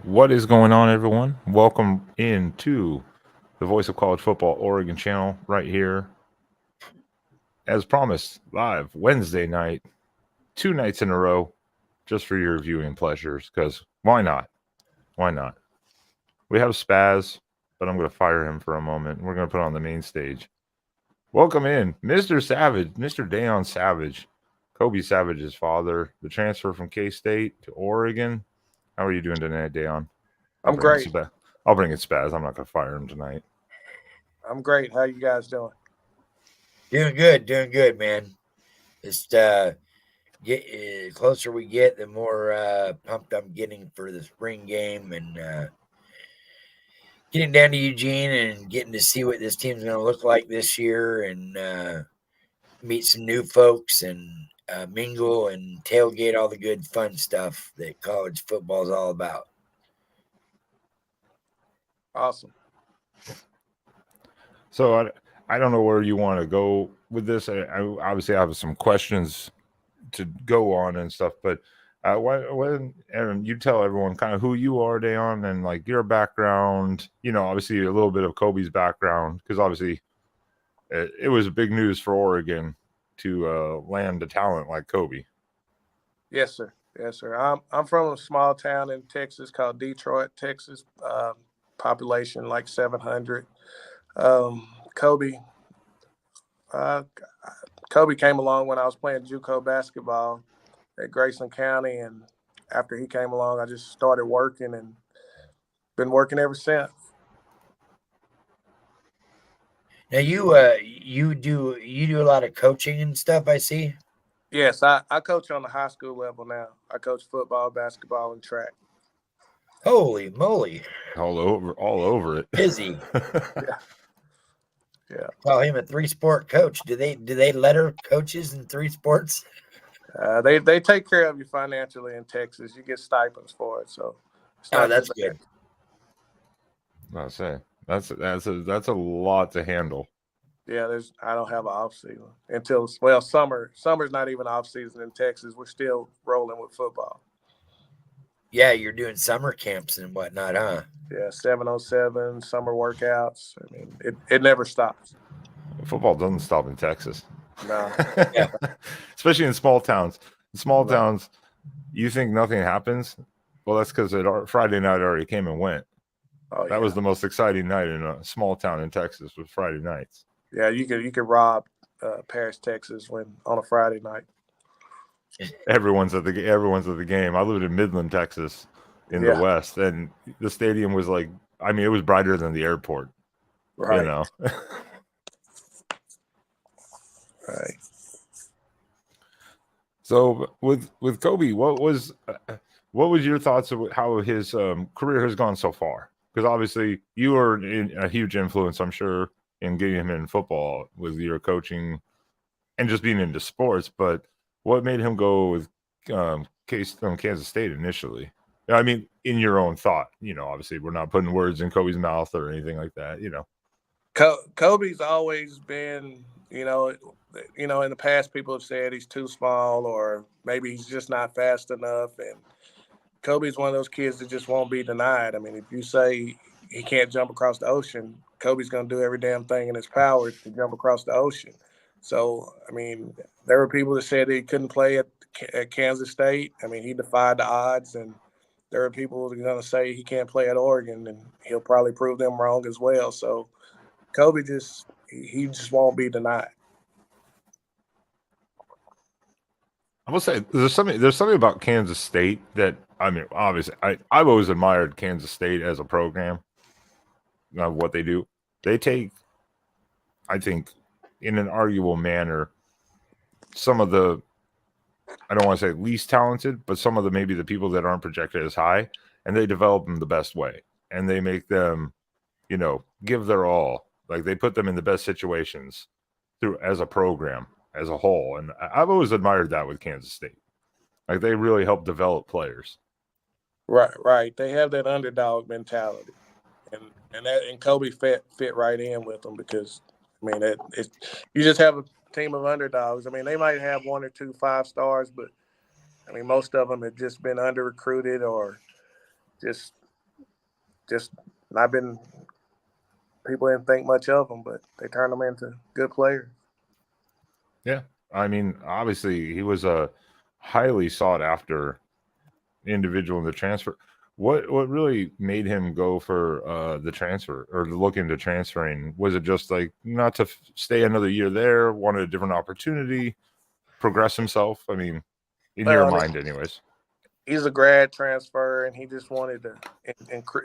What is going on, everyone? Welcome into the Voice of College Football Oregon channel right here. As promised, live Wednesday night, 2 nights in a row, just for your viewing pleasures, because why not? Why not? We have Spaz, but I'm going to fire him for a moment. We're going to put on the main stage. Welcome in, Mr. Savage, Mr. Dayon Savage, Kobe Savage's father, the transfer from K-State to Oregon. How are you doing tonight, Dayon? I'll I'm bring it great. Spaz. I'll bring it Spaz. I'm not going to fire him tonight. I'm great. How you guys doing? Doing good, man. Just get closer we get, the more pumped I'm getting for the spring game and getting down to Eugene and getting to see what this team's going to look like this year and meet some new folks and mingle and tailgate all the good fun stuff that college football is all about. Awesome. So I don't know where you want to go with this. I obviously have some questions to go on and stuff, but when Aaron, you tell everyone kind of who you are, Dayon, and like your background. Obviously a little bit of Kobe's background, because obviously it was big news for Oregon to land a talent like Kobe. Yes, sir. Yes, sir. I'm from a small town in Texas called Detroit, Texas. Population like 700. Kobe. Uh, Kobe came along when I was playing JUCO basketball at Grayson County, and after he came along, I just started working and been working ever since. Now you do a lot of coaching and stuff, I see. Yes, I coach on the high school level now. I coach football, basketball, and track. Holy moly! All over it. Busy. Yeah. Call him a 3-sport coach. Do they letter coaches in 3 sports? They take care of you financially in Texas. You get stipends for it, so it's not that's too good. I'll say that's a lot to handle. Yeah, I don't have an off season until summer. Summer's not even off season in Texas. We're still rolling with football. Yeah, you're doing summer camps and whatnot, huh? Yeah, 7-on-7 summer workouts. I mean, it never stops. Football doesn't stop in Texas. No. Yeah. Especially in small towns. In small towns, you think nothing happens. Well, that's because Friday night already came and went. Oh, that was the most exciting night in a small town in Texas, was Friday nights. Yeah, you could rob Paris, Texas, on a Friday night. Everyone's at the game. I lived in Midland, Texas, in the West, and the stadium was like, I mean, it was brighter than the airport. Right. Right. So with Kobe, what was your thoughts of how his career has gone so far? Because obviously you were a huge influence, I'm sure, in getting him in football with your coaching and just being into sports. But what made him go with Kansas State initially? I mean, in your own thought, obviously we're not putting words in Kobe's mouth or anything like that, Kobe's always been, in the past people have said he's too small or maybe he's just not fast enough. And Kobe's one of those kids that just won't be denied. I mean, if you say he can't jump across the ocean, Kobe's going to do every damn thing in his power to jump across the ocean. So, I mean, there were people that said he couldn't play at Kansas State. I mean, he defied the odds. And there are people that are going to say he can't play at Oregon, and he'll probably prove them wrong as well. So, Kobe he just won't be denied. I will say there's something about Kansas State that, I mean, obviously I've always admired Kansas State as a program. What they do, they take, I think, in an arguable manner, some of the, I don't want to say least talented, but some of maybe the people that aren't projected as high, and they develop them the best way, and they make them, give their all. Like, they put them in the best situations through as a program as a whole. And I've always admired that with Kansas State. Like, they really help develop players. Right. They have that underdog mentality, and Kobe fit right in with them because, I mean, you just have a team of underdogs. I mean, they might have 1 or 2 5-stars, but I mean, most of them have just been under recruited or just just not been. People didn't think much of them, but they turned them into good players. Yeah, I mean, obviously he was a highly sought after individual in the transfer. What really made him go for the transfer or look into transferring? Was it just like not to stay another year there, wanted a different opportunity, progress himself? I mean, in your mind, anyways. He's a grad transfer, and he just wanted to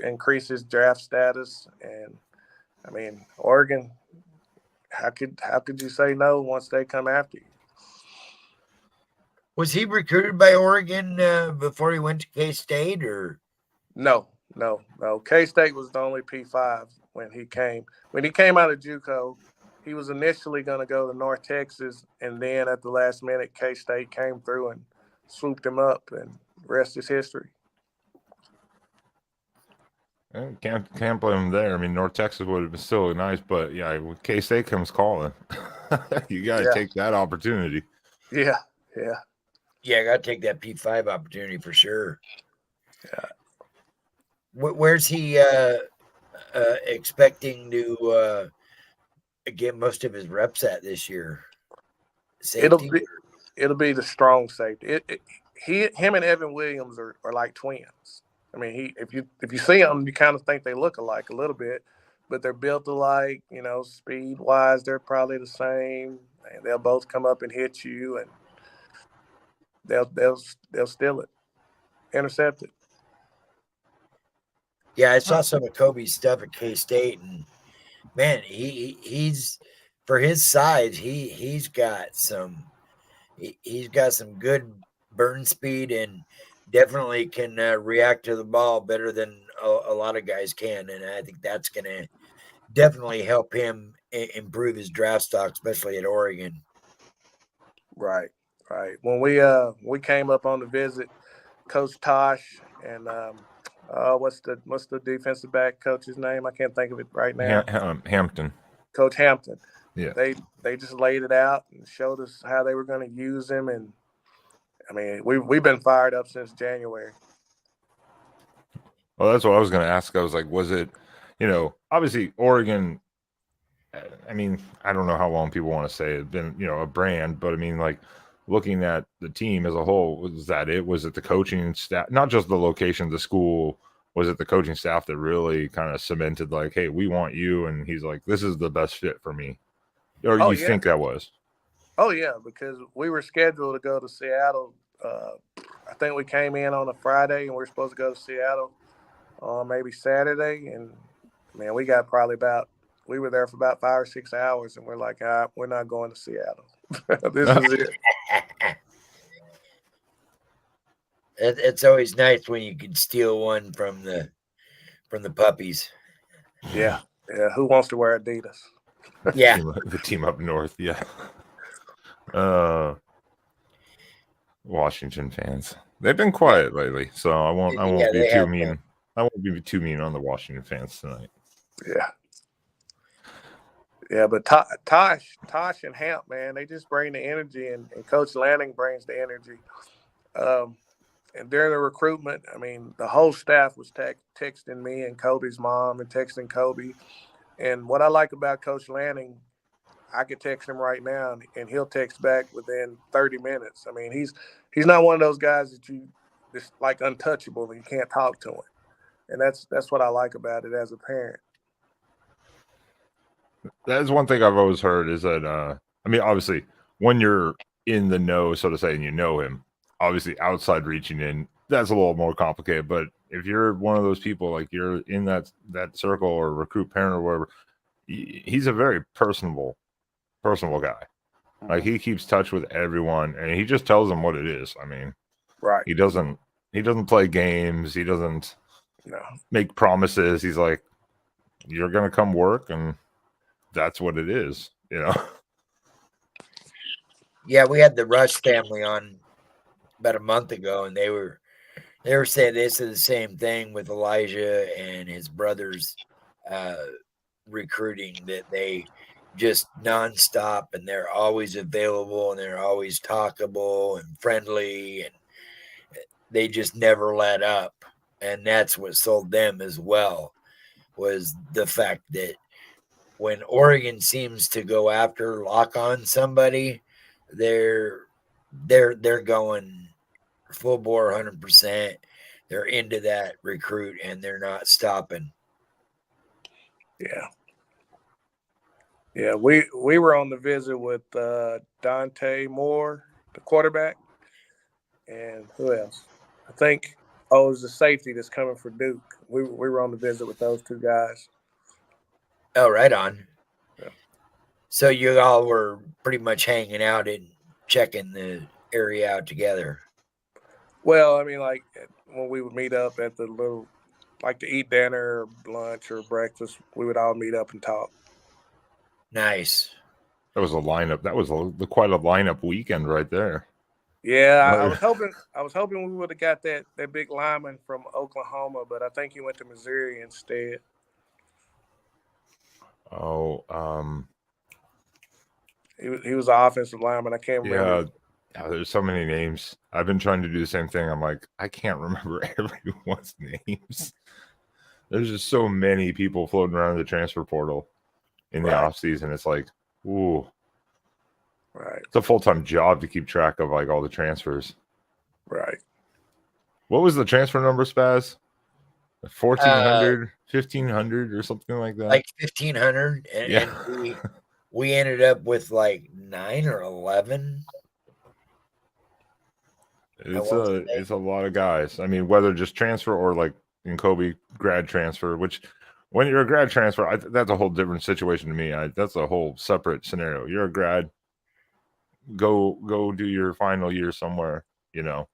increase his draft status. And I mean, Oregon, how could you say no once they come after you? Was he recruited by Oregon before he went to K-State, or? No. K-State was the only P5 when he came. When he came out of JUCO, he was initially going to go to North Texas, and then at the last minute, K-State came through and swooped him up, and the rest is history. Can't blame him there. I mean, North Texas would have been still nice, but yeah, when K-State comes calling, you got to take that opportunity. Yeah. I got to take that P5 opportunity for sure. Yeah. Where's he expecting to get most of his reps at this year? Safety? It'll be the strong safety. Him and Evan Williams are like twins. I mean, if you see them, you kind of think they look alike a little bit, but they're built alike. You know, speed wise, they're probably the same. And they'll both come up and hit you, and they'll steal it, intercept it. Yeah, I saw some of Kobe's stuff at K-State, and man, he's for his size, he's got some good burn speed and definitely can react to the ball better than a lot of guys can, and I think that's going to definitely help him improve his draft stock, especially at Oregon. Right. When we came up on the visit, Coach Tosh and what's the defensive back coach's name? I can't think of it right now. Hampton. Coach Hampton. Yeah. They just laid it out and showed us how they were going to use him, and I mean we've been fired up since January. Well, that's what I was going to ask. I was like, was it, obviously Oregon. I mean, I don't know how long people want to say it's been, a brand, but I mean, like looking at the team as a whole, was that it? Was it the coaching staff, not just the location of the school? Was it the coaching staff that really kind of cemented like, hey, we want you? And he's like, this is the best fit for me. Or you think that was? Oh, yeah, because we were scheduled to go to Seattle. I think we came in on a Friday, and we were supposed to go to Seattle maybe Saturday. And, man, we were there for about 5 or 6 hours, and we're like, we're not going to Seattle. This is it. It's always nice when you can steal one from the puppies. Yeah. Who wants to wear Adidas? Yeah, the team up north. Yeah. Washington fans, they've been quiet lately, so I won't be too mean. I won't be too mean on the Washington fans tonight. Yeah, but Tosh and Hamp, man, they just bring the energy, and Coach Lanning brings the energy. And during the recruitment, I mean, the whole staff was texting me and Kobe's mom and texting Kobe. And what I like about Coach Lanning, I could text him right now, and he'll text back within 30 minutes. I mean, he's not one of those guys that you just like untouchable and you can't talk to him. And that's what I like about it as a parent. That is one thing I've always heard is that, I mean, obviously, when you're in the know, so to say, and you know him, obviously outside reaching in, that's a little more complicated. But if you're one of those people, like you're in that circle or recruit parent or whatever, he's a very personable guy. Like he keeps touch with everyone, and he just tells them what it is. I mean, right? He doesn't play games. He doesn't make promises. He's like, you're gonna come work, and that's what it is. Yeah, we had the Rush family on about a month ago, and they were saying this is the same thing with Elijah and his brothers recruiting, that they just nonstop, and they're always available, and they're always talkable and friendly, and they just never let up. and that's what sold them as well, was the fact that when Oregon seems to go after lock on somebody, they're going full bore 100%. They're into that recruit and they're not stopping. Yeah. Yeah, we were on the visit with Dante Moore, the quarterback, and who else? I think it was the safety that's coming for Duke. We were on the visit with those two guys. Oh, right on. Yeah. So you all were pretty much hanging out and checking the area out together. Well, I mean, like when we would meet up at the little, like to eat dinner, or lunch, or breakfast, we would all meet up and talk. Nice. That was a lineup. That was quite a lineup weekend right there. Yeah, I was hoping we would have got that big lineman from Oklahoma, but I think he went to Missouri instead. Oh, he was an offensive lineman. I can't remember. Yeah, there's so many names. I've been trying to do the same thing. I'm like, I can't remember everyone's names. There's just so many people floating around the transfer portal in the off season. It's like, ooh. Right. It's a full-time job to keep track of like all the transfers. Right. What was the transfer number, Spaz? 1,400, 1,500 or something like that? Like 1,500. And we ended up with like 9 or 11. It's a lot of guys. I mean, whether just transfer or like in Kobe grad transfer, which when you're a grad transfer, that's a whole different situation to me. That's a whole separate scenario. You're a grad, go do your final year somewhere, you know.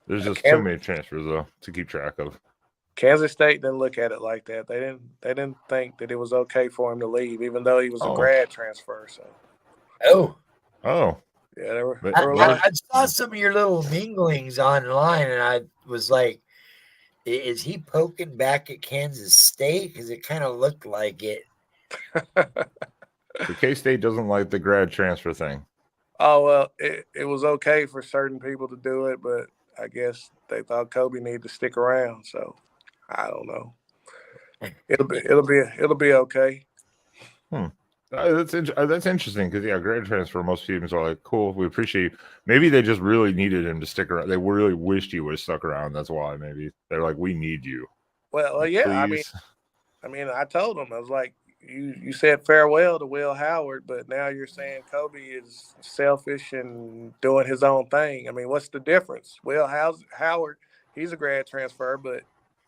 There's just too many transfers though to keep track of. Kansas State didn't look at it like that. They didn't think that it was okay for him to leave, even though he was a grad transfer. So. Oh. Yeah, they were. I saw some of your little minglings online, and I was like, "Is he poking back at Kansas State?" Because it kind of looked like it. The K-State doesn't like the grad transfer thing. Oh well, it was okay for certain people to do it, but I guess they thought Kobe needed to stick around. So I don't know. It'll be okay. That's interesting because grad transfer. Most teams are like, cool, we appreciate you. Maybe they just really needed him to stick around. They really wished he would have stuck around. That's why maybe they're like, we need you. Well, yeah. Please. I mean, I told him, I was like, you said farewell to Will Howard, but now you're saying Kobe is selfish and doing his own thing. I mean, what's the difference? Will Howard, he's a grad transfer, but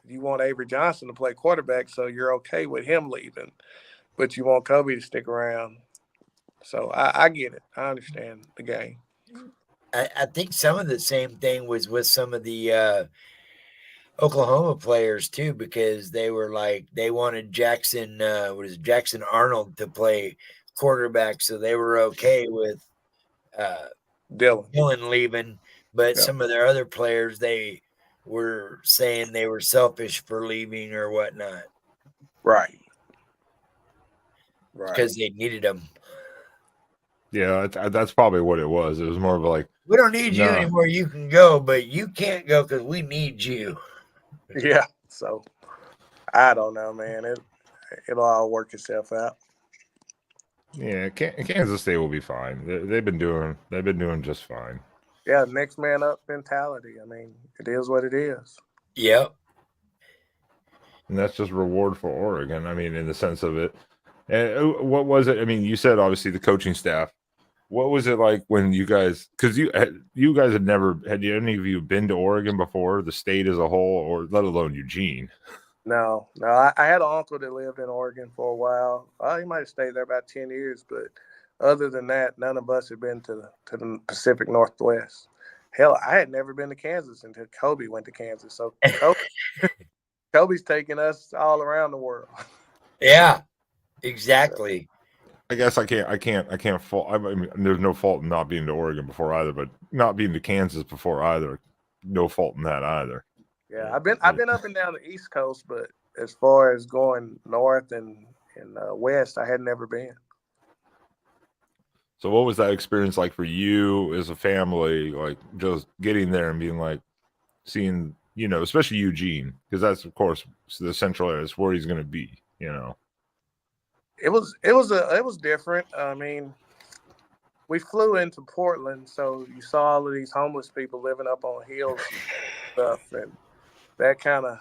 you want Avery Johnson to play quarterback, so you're okay with him leaving. But you want Kobe to stick around. So I get it. I understand the game. I think some of the same thing was with some of the Oklahoma players too, because they were like, they wanted Jackson Arnold to play quarterback, so they were okay with Dylan leaving. But some of their other players, they were saying they were selfish for leaving or whatnot. Right. Because they needed him. Yeah, that's probably what it was. It was more of like, we don't need you anymore. You can go, but you can't go because we need you. Yeah. So I don't know, man. It'll all work itself out. Yeah, Kansas State will be fine. They've been doing just fine. Yeah, next man up mentality. I mean, it is what it is. Yep. And that's just reward for Oregon. I mean, in the sense of it. And what was it? I mean, you said obviously the coaching staff. What was it like when you guys? Because you guys had any of you been to Oregon before, the state as a whole, or let alone Eugene? No. I had an uncle that lived in Oregon for a while. He might have stayed there about 10 years, but other than that, none of us had been to the Pacific Northwest. Hell, I had never been to Kansas until Kobe went to Kansas. So Kobe's taking us all around the world. Yeah. Exactly. I guess I can't fault. I mean, there's no fault in not being to Oregon before either, but not being to Kansas before either. No fault in that either. Yeah, I've been up and down the East Coast, but as far as going north and west, I had never been. So, what was that experience like for you as a family? Like just getting there and being like, seeing especially Eugene, because that's of course the central area. It's where he's going to be. It was different. I mean, we flew into Portland, so you saw all of these homeless people living up on hills and stuff, and that kind of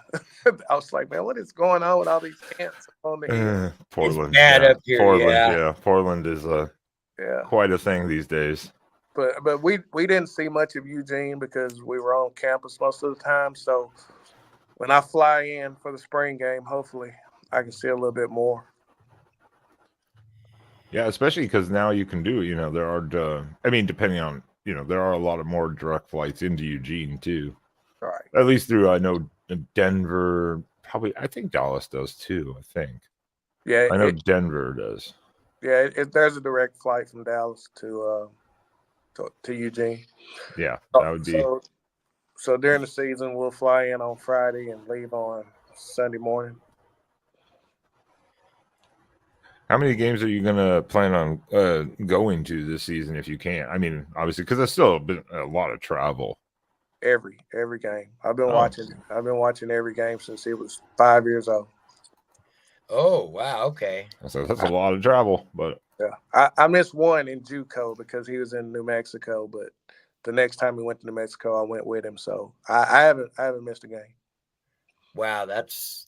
I was like, man, what is going on with all these camps on the hill? Portland, It's bad yeah. up here, Portland, yeah. Portland is Yeah, quite a thing these days. but we didn't see much of Eugene because we were on campus most of the time. So when I fly in for the spring game, hopefully I can see a little bit more. Yeah, especially because now you can do, there are, depending on, there are a lot of more direct flights into Eugene too. Right. At least through, I know Denver, probably, I think Dallas does too, I think. Yeah. I know Denver does. Yeah, there's a direct flight from Dallas to Eugene. Yeah, that would be. So during the season, we'll fly in on Friday and leave on Sunday morning. How many games are you gonna plan on going to this season if you can? I mean, obviously, because that's still been a lot of travel. Every game. I've been watching every game since he was 5 years old. Oh, wow. Okay. So that's a lot of travel, but yeah, I missed one in JUCO because he was in New Mexico, but the next time he went to New Mexico, I went with him. So I haven't missed a game. Wow, that's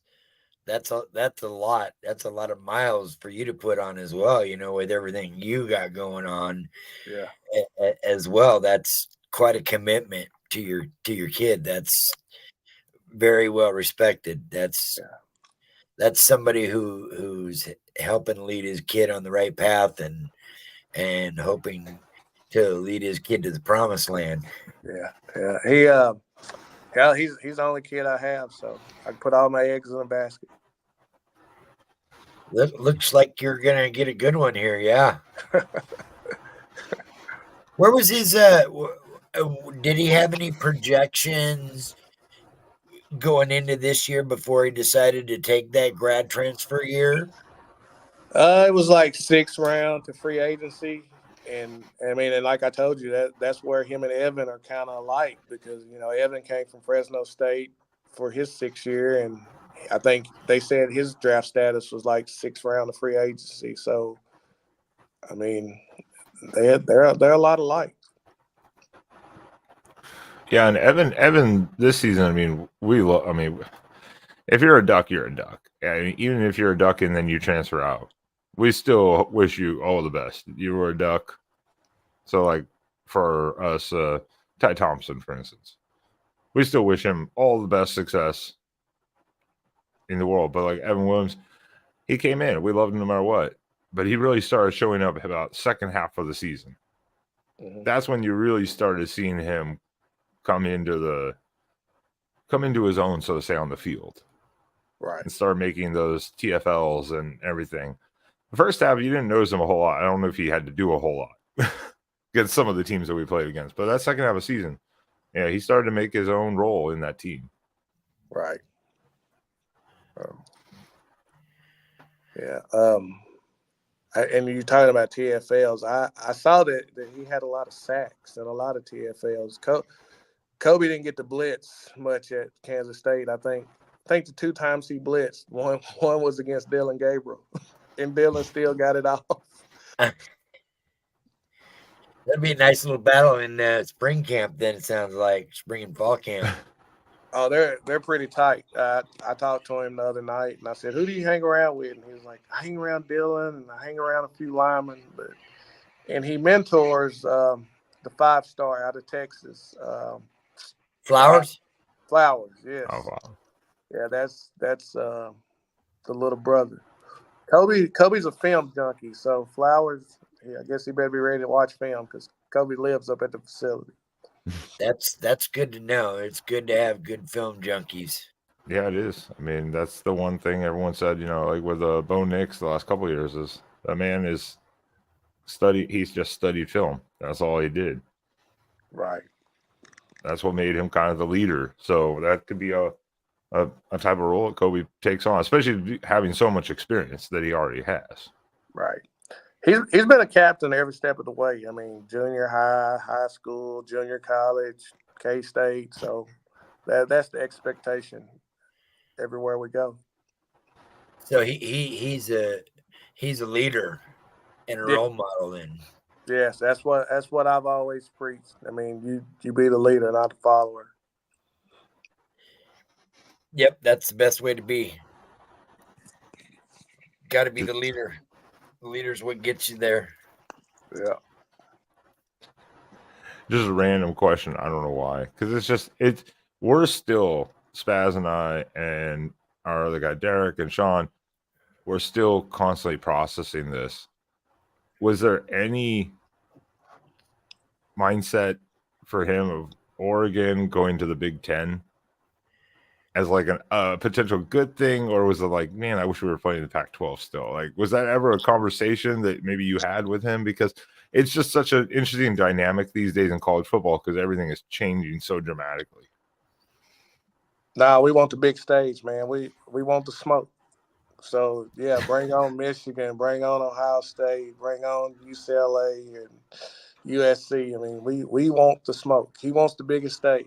a lot. That's a lot of miles for you to put on as well. With everything you got going on, yeah, as well. That's quite a commitment to your kid. That's very well respected. That's somebody who's helping lead his kid on the right path and hoping to lead his kid to the promised land. Yeah. He's the only kid I have, so I can put all my eggs in a basket. Looks like you're gonna get a good one here, yeah. Where was his? Did he have any projections going into this year before he decided to take that grad transfer year? It was like 6th round to free agency. And I mean, and like I told you, that's where him and Evan are kind of alike because, Evan came from Fresno State for his 6th year. And I think they said his draft status was like 6th round of free agency. So, I mean, they're a lot alike. yeah, and Evan this season, I mean, if you're a Duck, you're a Duck. I mean, even if you're a Duck and then you transfer out, we still wish you all the best. You were a Duck. So, like, for us, Ty Thompson, for instance, we still wish him all the best success in the world. But, like, Evan Williams, he came in. We loved him no matter what. But he really started showing up about second half of the season. Mm-hmm. That's when you really started seeing him come into his own, so to say, on the field. Right. And start making those TFLs and everything. The first half, you didn't notice him a whole lot. I don't know if he had to do a whole lot against some of the teams that we played against. But that second half of the season, yeah, he started to make his own role in that team. Right. And you're talking about TFLs. I saw that he had a lot of sacks and a lot of TFLs. Kobe didn't get to blitz much at Kansas State. I think the 2 times he blitzed, one was against Dylan Gabriel, and Dylan still got it off. That'd be a nice little battle in spring camp. Then it sounds like spring and fall camp. Oh, they're pretty tight. I talked to him the other night, and I said, "Who do you hang around with?" And he was like, "I hang around Dylan, and I hang around a few linemen." And he mentors the 5-star out of Texas. Flowers. Yes. Oh wow. Yeah, that's the little brother. Kobe's a film junkie, so Flowers. I guess he better be ready to watch film because Kobe lives up at the facility. That's good to know. It's good to have good film junkies. Yeah, it is. I mean, that's the one thing everyone said, like with Bo Nix the last couple of years is that man is he's just studied film. That's all he did. Right. That's what made him kind of the leader. So that could be a type of role that Kobe takes on, especially having so much experience that he already has. Right. He's been a captain every step of the way. I mean, junior high, high school, junior college, K-State. So That's the expectation everywhere we go. So he's a leader and a Yeah. role model then. Yes, that's what I've always preached. I mean, you be the leader, not the follower. Yep, that's the best way to be. Got to be the leader. The leader's what gets you there. Yeah. Just a random question. I don't know why. Because we're still, Spaz and I and our other guy, Derek and Sean, we're still constantly processing this. Was there any mindset for him of Oregon going to the Big Ten as like a potential good thing, or was it like, man, I wish we were playing the Pac-12 still? Like, was that ever a conversation that maybe you had with him? Because it's just such an interesting dynamic these days in college football because everything is changing so dramatically. Nah, we want the big stage, man. We want the smoke. So yeah, bring on Michigan, bring on Ohio State, bring on UCLA and USC. I mean, we want the smoke. He wants the biggest stage.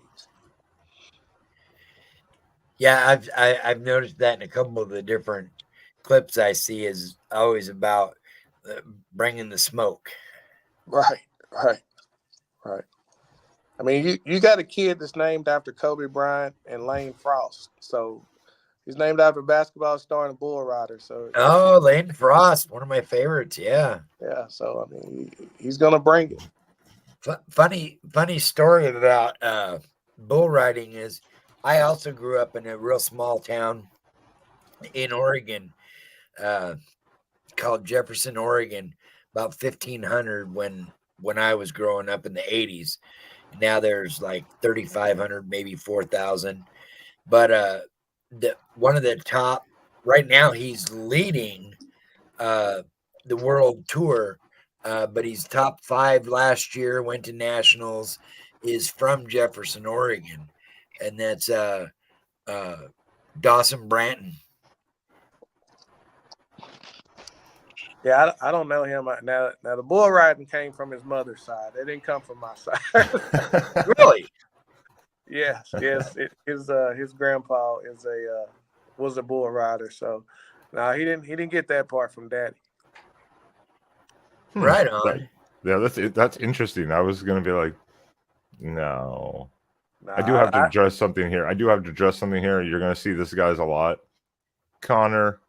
Yeah, I've noticed that in a couple of the different clips I see is always about bringing the smoke. Right. I mean, you got a kid that's named after Kobe Bryant and Lane Frost. So he's named after a basketball star and a bull rider. So Lane Frost, one of my favorites. Yeah. So I mean, he's gonna bring it. Funny story about bull riding is I also grew up in a real small town in Oregon called Jefferson, Oregon, about 1,500 when I was growing up in the 80s. Now there's like 3,500, maybe 4,000. But one of the top right now, he's leading the world tour. But he's top 5 last year, went to nationals, is from Jefferson, Oregon. And that's Dawson Branton. Yeah, I don't know him. Now the bull riding came from his mother's side. It didn't come from my side. Really? Yes. His grandpa was a bull rider. So no, he didn't get that part from daddy. Right on. That's interesting. I was gonna be like, no. I do have to address something here. You're gonna see this guy's a lot. Connor,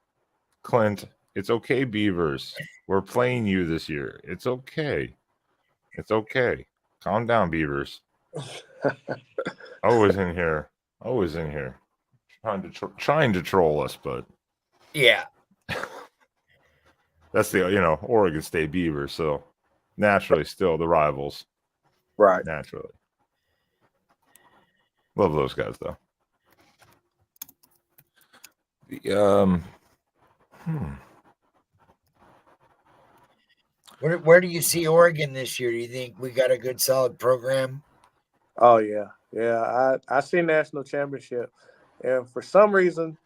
Clint, it's okay, Beavers. We're playing you this year. It's okay. Calm down, Beavers. Always in here. Trying to troll us, but yeah. That's the Oregon State Beavers, so naturally still the rivals. Right. Naturally. Love those guys though. Where do you see Oregon this year? Do you think we got a good solid program? Oh yeah. I see national championship, and for some reason,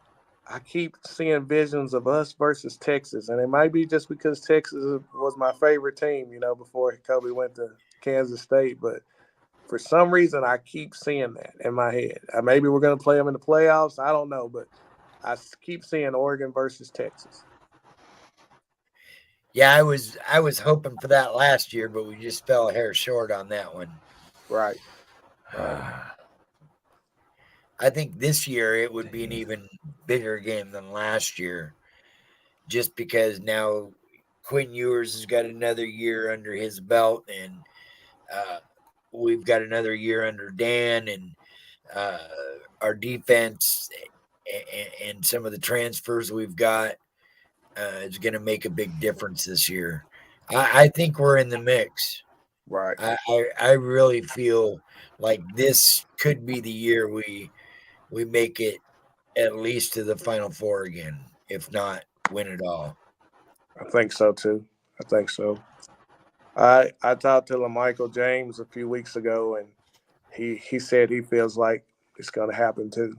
I keep seeing visions of us versus Texas, and it might be just because Texas was my favorite team, before Kobe went to Kansas State. But for some reason, I keep seeing that in my head. Maybe we're going to play them in the playoffs. I don't know, but I keep seeing Oregon versus Texas. Yeah, I was hoping for that last year, but we just fell a hair short on that one. Right. I think this year it would be an even bigger game than last year, just because now Quinn Ewers has got another year under his belt, and we've got another year under Dan, and our defense and some of the transfers we've got is going to make a big difference this year. I think we're in the mix. Right. I really feel like this could be the year we make it at least to the Final Four again, if not win it all. I think so too. I talked to LaMichael James a few weeks ago, and he said he feels like it's going to happen too.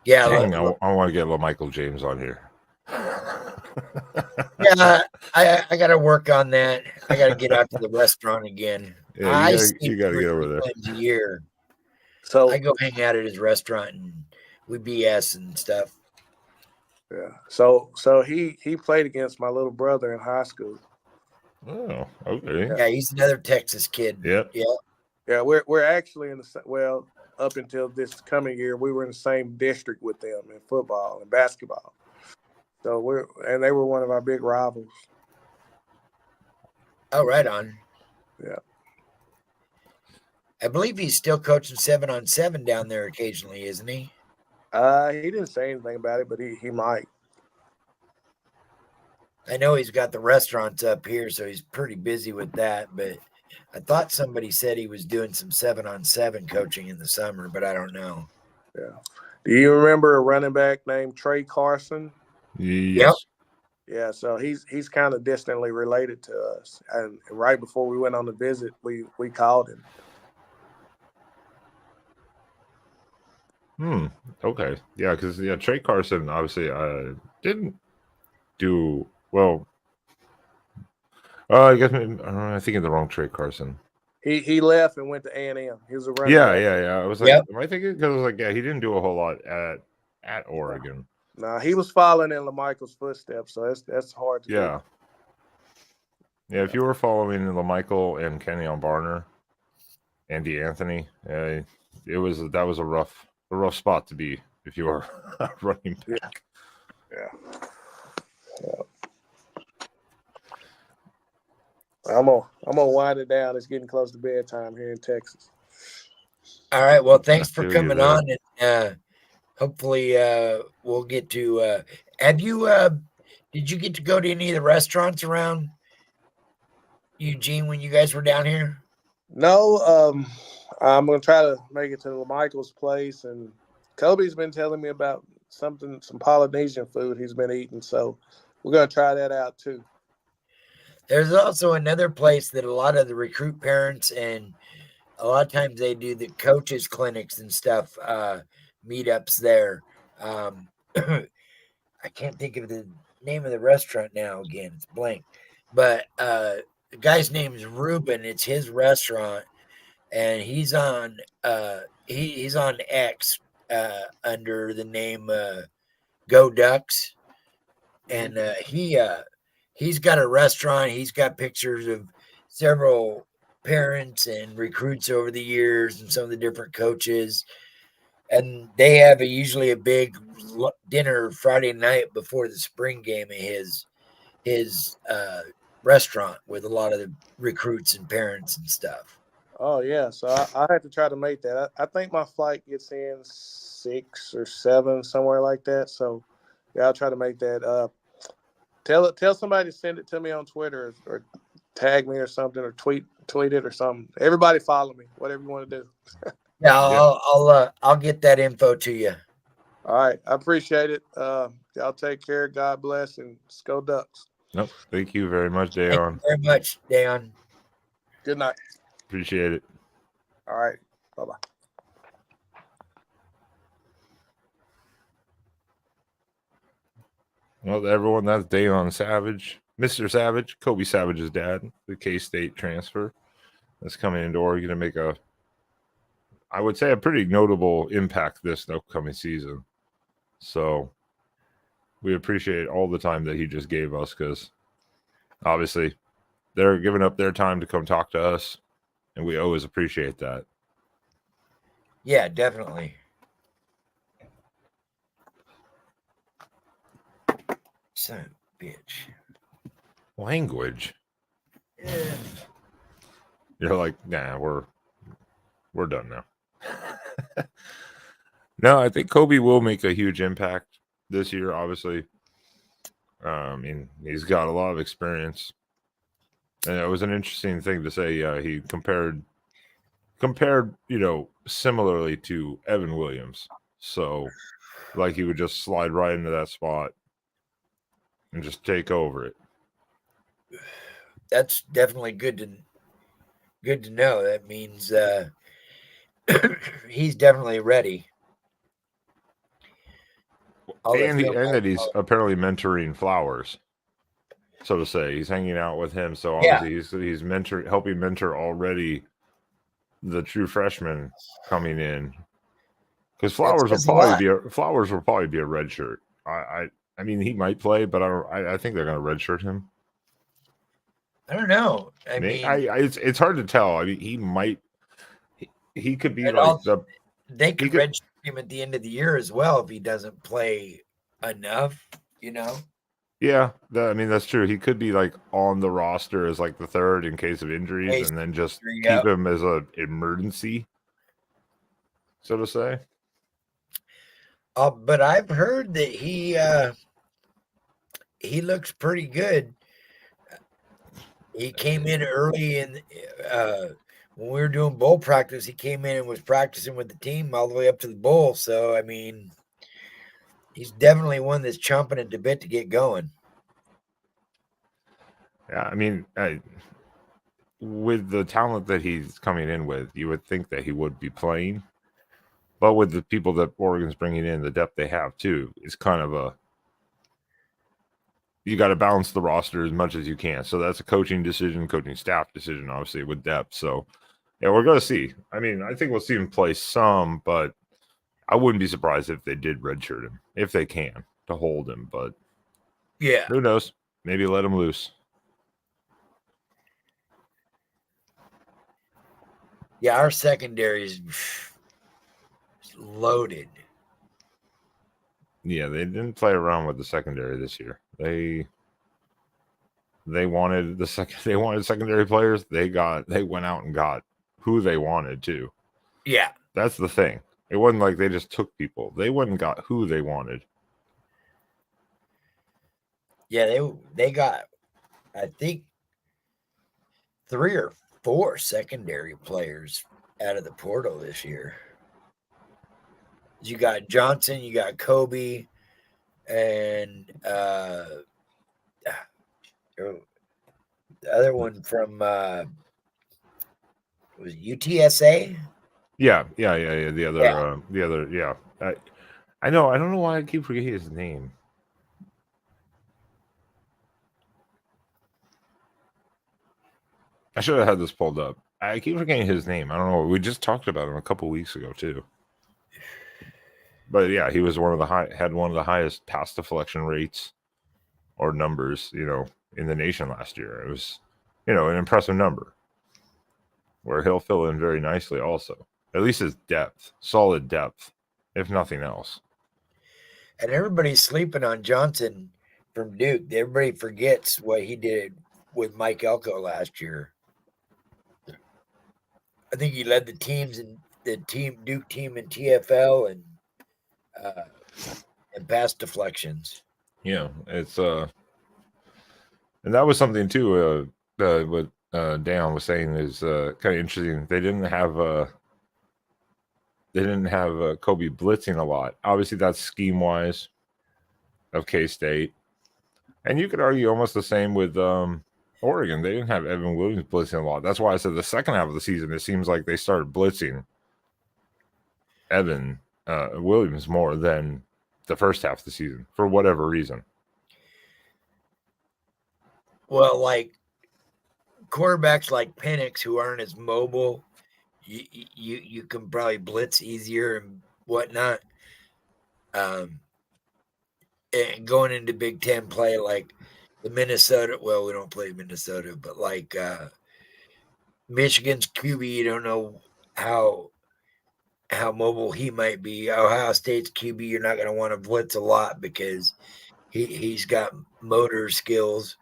Yeah, I want to get LaMichael James on here. Yeah, I got to work on that. I got to get out to the restaurant again. Yeah, you got to get over there. A year. So I go hang out at his restaurant and we BS and stuff. yeah. So he played against my little brother in high school. Oh, okay. Yeah, he's another Texas kid. Yep. Yeah. Yeah, we're actually in the up until this coming year, we were in the same district with them in football and basketball. So they were one of our big rivals. Oh, right on. Yeah. I believe he's still coaching 7-on-7 down there occasionally, isn't he? He didn't say anything about it, but he might. I know he's got the restaurants up here, so he's pretty busy with that. But I thought somebody said he was doing some 7-on-7 coaching in the summer, but I don't know. Yeah. Do you remember a running back named Trey Carson? Yes. Yeah, so he's kind of distantly related to us. And right before we went on the visit, we called him. Okay. Yeah, because Trey Carson obviously didn't do well. I guess I'm thinking the wrong Trey Carson. He left and went to A&M. He was a running Yeah, back. yeah. I was like, am I thinking? Because I was like, yeah, he didn't do a whole lot at Oregon. No, he was following in LaMichael's footsteps, so that's hard to do. Yeah. If you were following LaMichael and Kenyon Barner, Andy Anthony, that was a rough spot to be if you were running back. Yeah. I'm gonna wind it down. It's getting close to bedtime here in Texas. All right. Well, thanks for coming on, and hopefully we'll get to. Have you? Did you get to go to any of the restaurants around Eugene when you guys were down here? No. I'm gonna try to make it to LaMichael's place, and Kobe's been telling me about some Polynesian food he's been eating, so we're gonna try that out too. There's also another place that a lot of the recruit parents and a lot of times they do the coaches clinics and stuff, meetups there. I can't think of the name of the restaurant now. Again, it's blank. But the guy's name is Ruben. It's his restaurant, and he's on he's on X under the name Go Ducks, and he's got a restaurant. He's got pictures of several parents and recruits over the years and some of the different coaches. And they have usually a big dinner Friday night before the spring game at his restaurant with a lot of the recruits and parents and stuff. Oh yeah, so I have to try to make that. I think my flight gets in 6 or 7, somewhere like that. So yeah, I'll try to make that. Tell somebody to send it to me on Twitter or tag me or something, or tweet it or something. Everybody follow me, whatever you want to do. Yeah, I'll get that info to you. All right, I appreciate it. Y'all take care. God bless, and go Ducks. Nope. Thank you very much, Dayon. Thank you very much, Dayon. Good night. Appreciate it. All right. Bye-bye. Well, everyone, that's Dayon Savage, Mr. Savage, Kobe Savage's dad, the K-State transfer that's coming into Oregon to make I would say, a pretty notable impact this upcoming season. So we appreciate all the time that he just gave us, because obviously they're giving up their time to come talk to us, and we always appreciate that. Yeah, definitely. Son of a bitch. Language. Yeah. You're like, nah, we're done now. No, I think Kobe will make a huge impact this year, obviously. I mean, he's got a lot of experience. And it was an interesting thing to say. He compared, similarly to Evan Williams. So, like, he would just slide right into that spot and just take over it. That's definitely good to know. That means he's definitely ready. And that he's apparently mentoring Flowers, so to say. He's hanging out with him, so obviously he's helping mentor already the true freshman coming in, because That Flowers will says a lot. probably be a red shirt. I mean, he might play, but I think they're going to redshirt him. I don't know. I mean, It's hard to tell. I mean, he might. He could be and like also, they could could- redshirt him at the end of the year as well if he doesn't play enough. You know. Yeah, I mean that's true. He could be like on the roster as like the third in case of injuries, Case and then just injury, keep yep. him as an emergency, so to say. But I've heard that he looks pretty good. He came in early in when we were doing bowl practice. He came in and was practicing with the team all the way up to the bowl. So I mean, he's definitely one that's chomping at the bit to get going. Yeah, I mean, with the talent that he's coming in with, you would think that he would be playing. But with the people that Oregon's bringing in, the depth they have too, it's kind of you got to balance the roster as much as you can. So that's a coaching decision, coaching staff decision, obviously with depth. So yeah, we're going to see. I mean, I think we'll see him play some, but I wouldn't be surprised if they did redshirt him if they can to hold him. But yeah, who knows? Maybe let him loose. Yeah, our secondary is loaded. Yeah, they didn't play around with the secondary this year. They wanted they wanted secondary players. They went out and got who they wanted to. Yeah. That's the thing. It wasn't like they just took people. They went and got who they wanted. Yeah, they got, I think, 3 or 4 secondary players out of the portal this year. You got Johnson, you got Kobe, and the other one from was UTSA. Yeah. The other. Yeah. I know. I don't know why I keep forgetting his name. I should have had this pulled up. I keep forgetting his name. I don't know. We just talked about him a couple weeks ago too. But yeah, he was had one of the highest pass deflection rates or numbers, in the nation last year. It was, an impressive number. Where he'll fill in very nicely also. At least his depth, solid depth, if nothing else. And everybody's sleeping on Johnson from Duke. Everybody forgets what he did with Mike Elko last year. I think he led the teams in the Duke team in TFL and pass deflections. Yeah, it's and that was something too. What Dan was saying is kind of interesting. They didn't have Kobe blitzing a lot. Obviously, that's scheme wise of K-State, and you could argue almost the same with Oregon. They didn't have Evan Williams blitzing a lot. That's why I said the second half of the season, it seems like they started blitzing Evan Williams more than the first half of the season for whatever reason. Well, like quarterbacks like Penix who aren't as mobile, you can probably blitz easier and whatnot. And going into Big Ten play like the Minnesota, well, we don't play Minnesota, but like Michigan's QB, you don't know how mobile he might be. Ohio State's QB, you're not going to want to blitz a lot because he's got motor skills.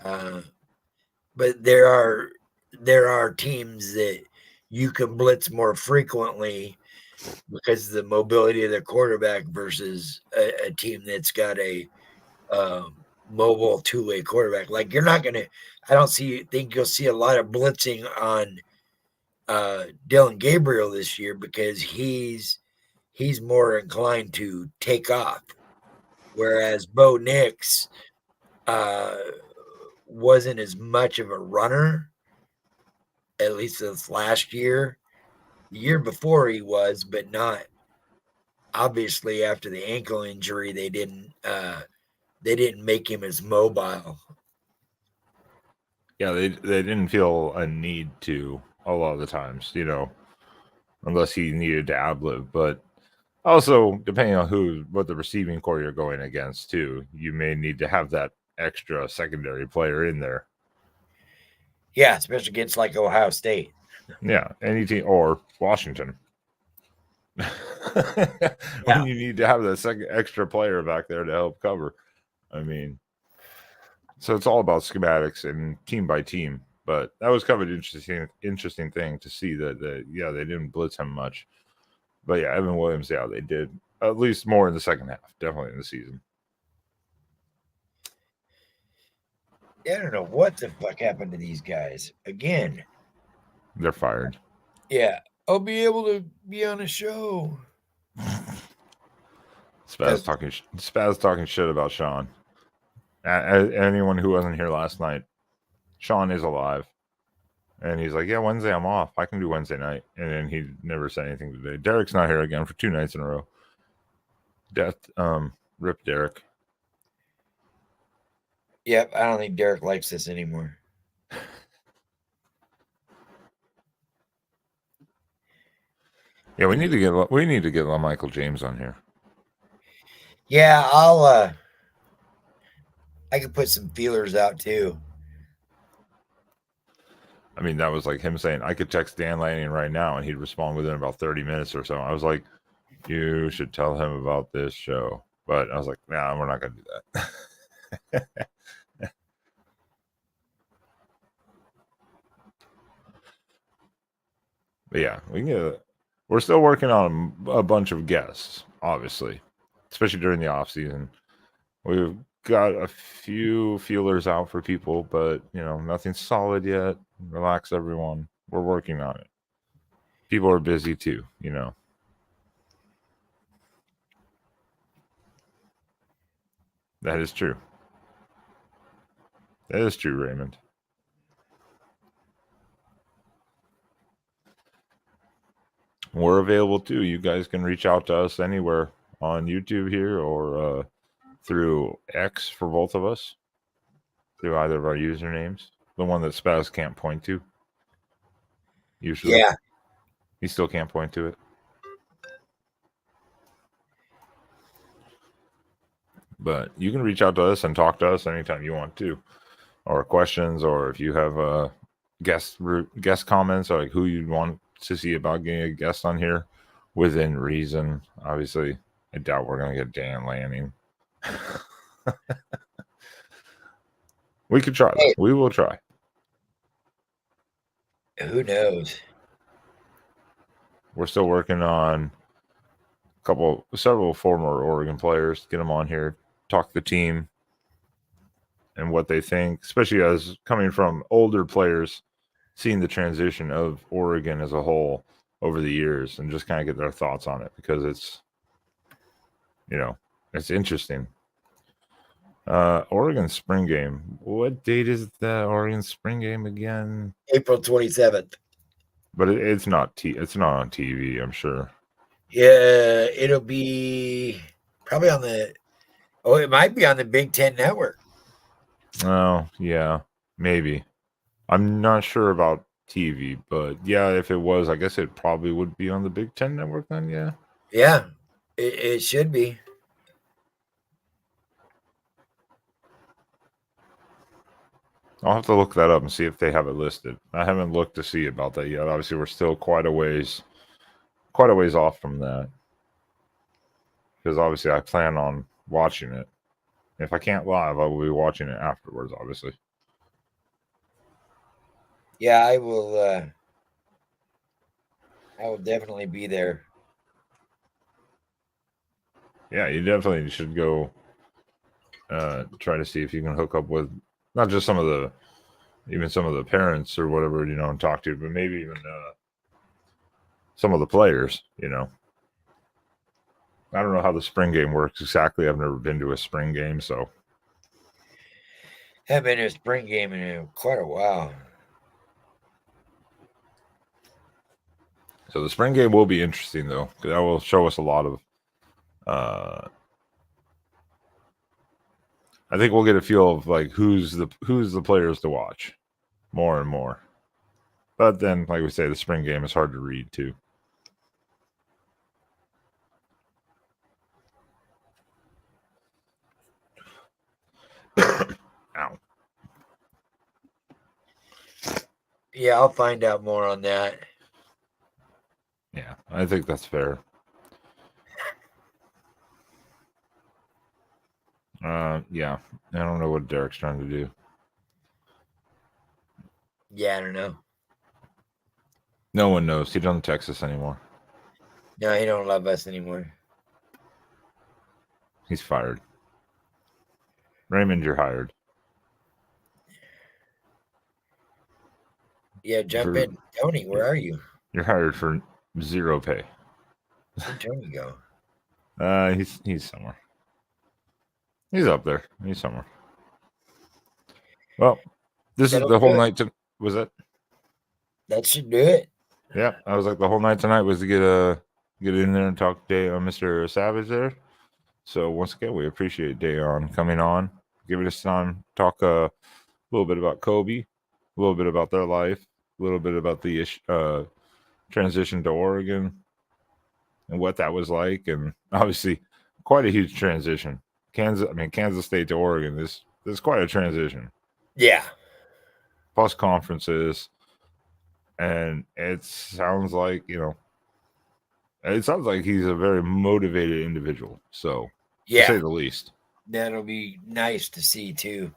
But there are teams that you can blitz more frequently because of the mobility of their quarterback versus a team that's got a mobile two-way quarterback. Like you're not gonna. I don't think you'll see a lot of blitzing on Dylan Gabriel this year because he's more inclined to take off, whereas Bo Nix wasn't as much of a runner, at least this last year. The year before he was, but not obviously after the ankle injury. They didn't make him as mobile. Yeah, they didn't feel a need to a lot of the times, unless he needed to ad-lib. But also, depending on what the receiving core you're going against, too, you may need to have that extra secondary player in there. Yeah, especially against like Ohio State. Yeah, any team or Washington. When you need to have that second extra player back there to help cover. I mean, so it's all about schematics and team by team. But that was kind of an interesting thing to see that they didn't blitz him much. But yeah, Evan Williams, they did at least more in the second half, definitely in the season. I don't know what the fuck happened to these guys again. They're fired. Yeah, I'll be able to be on a show. Spaz talking shit about Sean. Anyone who wasn't here last night, Sean is alive. And he's like, yeah, Wednesday I'm off. I can do Wednesday night. And then he never said anything today. Derek's not here again for 2 nights in a row. Rip Derek. Yep, I don't think Derek likes this anymore. Yeah, we need to get Michael James on here. Yeah, I could put some feelers out too. I mean, that was like him saying, I could text Dan Lanning right now and he'd respond within about 30 minutes or so. I was like, you should tell him about this show. But I was like, nah, we're not going to do that. But yeah, we're still working on a bunch of guests, obviously, especially during the off season. We've got a few feelers out for people, but nothing solid yet. Relax, everyone. We're working on it. People are busy too, That is true. That is true, Raymond. We're available too. You guys can reach out to us anywhere on YouTube here or through X for both of us, through either of our usernames. The one that Spaz can't point to. Usually. Yeah. He still can't point to it. But you can reach out to us and talk to us anytime you want to, or questions, or if you have guest comments, or like who you'd want to see about getting a guest on here within reason. Obviously, I doubt we're going to get Dan Lanning. We could try. Hey. We will try. Who knows? We're still working on several former Oregon players to get them on here, talk the team and what they think, especially as coming from older players, seeing the transition of Oregon as a whole over the years and just kind of get their thoughts on it, because it's interesting. Oregon spring game. What date is the Oregon spring game again? April 27th. But it's not it's not on TV, I'm sure. Yeah, it'll be probably it might be on the Big Ten Network. Oh, yeah, maybe. I'm not sure about TV, but yeah, if it was, I guess it probably would be on the Big Ten Network then, yeah. Yeah, it should be. I'll have to look that up and see if they have it listed. I haven't looked to see about that yet. Obviously, we're still quite a ways off from that. Because obviously, I plan on watching it. If I can't live, I will be watching it afterwards, obviously. Yeah, I will definitely be there. Yeah, you definitely should go try to see if you can hook up with not just some of the parents or whatever, and talk to, but maybe even some of the players, I don't know how the spring game works exactly. I've never been to a spring game, so. Haven't been to a spring game in quite a while. So the spring game will be interesting, though, because that will show us a lot of. I think we'll get a feel of like who's the players to watch, more and more. But then, like we say, the spring game is hard to read too. Ow. Yeah, I'll find out more on that. Yeah, I think that's fair. Yeah, I don't know what Derek's trying to do. Yeah, I don't know. No one knows. He doesn't text us anymore. No, he don't love us anymore. He's fired. Raymond, you're hired. Yeah, jump in. Tony, where are you? You're hired for 0 pay. Where'd Tony go? He's somewhere. He's up there. He's somewhere. Well, this That'll is the whole do it. night. Was it? That should do it. Yeah, I was like the whole night tonight was to get in there and talk to Mr. Savage there. So once again, we appreciate Dayon coming on, giving us time to talk a little bit about Kobe, a little bit about their life, a little bit about the transition to Oregon and what that was like, and obviously quite a huge transition. Kansas State to Oregon. This is quite a transition. Yeah. Plus conferences, and it sounds like he's a very motivated individual. So to say Yeah. the least. That'll be nice to see too.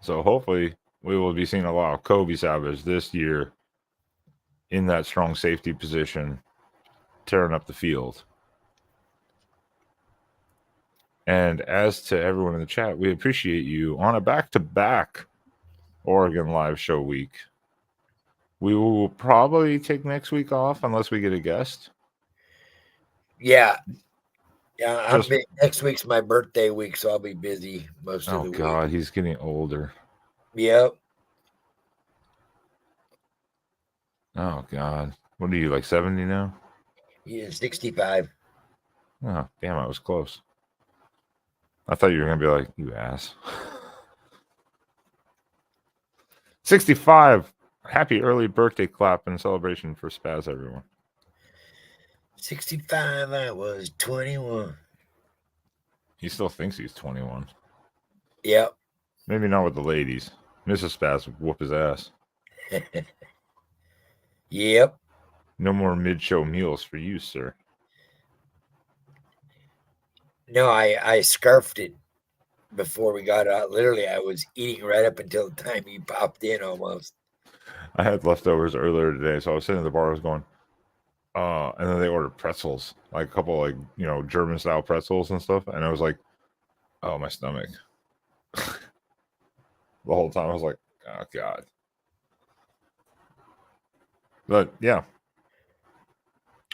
So hopefully we will be seeing a lot of Kobe Savage this year in that strong safety position, tearing up the field. And as to everyone in the chat, we appreciate you on a back-to-back Oregon live show week. We will probably take next week off unless we get a guest. Yeah. Yeah, next week's my birthday week, so I'll be busy most of the week. Oh God, he's getting older. Yep. Oh God, what are you, like 70 now? Yeah, 65. Oh damn, I was close. I thought you were gonna be like, you ass. 65. Happy early birthday clap and celebration for Spaz, everyone. 65, I was 21. He still thinks he's 21. Yep. Maybe not with the ladies. Mrs. Spaz would whoop his ass. Yep. No more mid-show meals for you, sir. No, I scarfed it before we got out. Literally, I was eating right up until the time you popped in almost. I had leftovers earlier today, so I was sitting at the bar, I was going, and then they ordered pretzels, like a couple German style pretzels and stuff, and I was like, oh, my stomach. The whole time I was like, oh God. But yeah.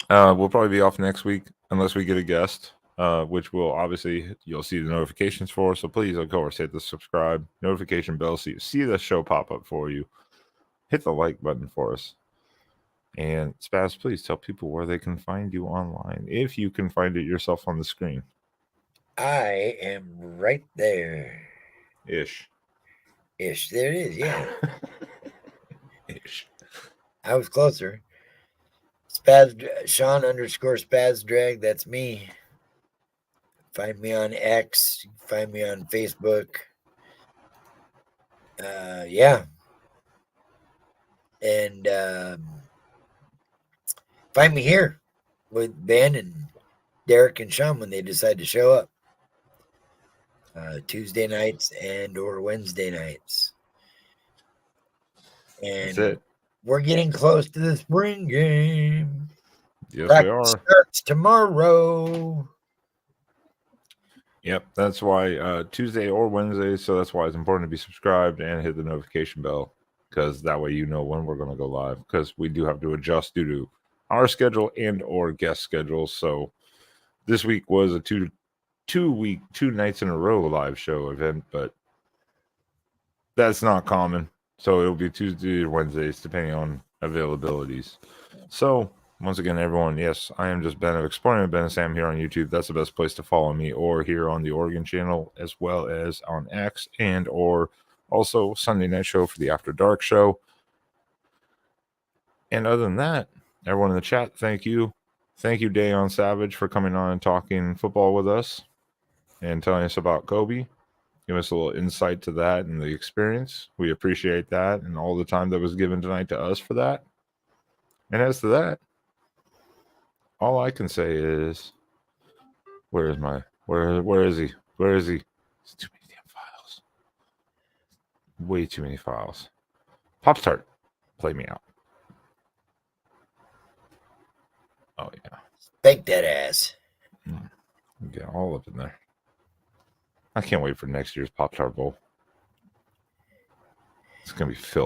We'll probably be off next week unless we get a guest, which will obviously you'll see the notifications for. So please, of course, hit the subscribe notification bell so you see the show pop up for you. Hit the like button for us. And Spaz, please tell people where they can find you online, if you can find it yourself on the screen. I am right there. Ish. There it is, yeah. Ish. I was closer. Sean _Spaz Drag, that's me. Find me on X, find me on Facebook. Yeah. And find me here with Ben and Derek and Sean when they decide to show up. Tuesday nights and or Wednesday nights. And That's it. We're getting close to the spring game. Yes, Practice we are. starts tomorrow. Yep, that's why Tuesday or Wednesday. So that's why it's important to be subscribed and hit the notification bell, because that way you know when we're going to go live. Because we do have to adjust due to our schedule and or guest schedules. So this week was a two nights in a row live show event, but that's not common. So it'll be Tuesdays or Wednesdays depending on availabilities. So once again, everyone, yes, I am just Ben of Exploring with Ben and Sam here on YouTube. That's the best place to follow me, or here on the Oregon channel, as well as on X and or Also, Sunday night show for the After Dark show. And other than that, everyone in the chat, thank you. Thank you, Dayon Savage, for coming on and talking football with us and telling us about Kobe. Give us a little insight to that and the experience. We appreciate that and all the time that was given tonight to us for that. And as to that, all I can say is, where is he? Where is he? It's too many damn files. Way too many files. Pop-Tart, play me out. Oh, yeah. Bake that ass. Get all up in there. I can't wait for next year's Pop-Tart Bowl. It's going to be filth.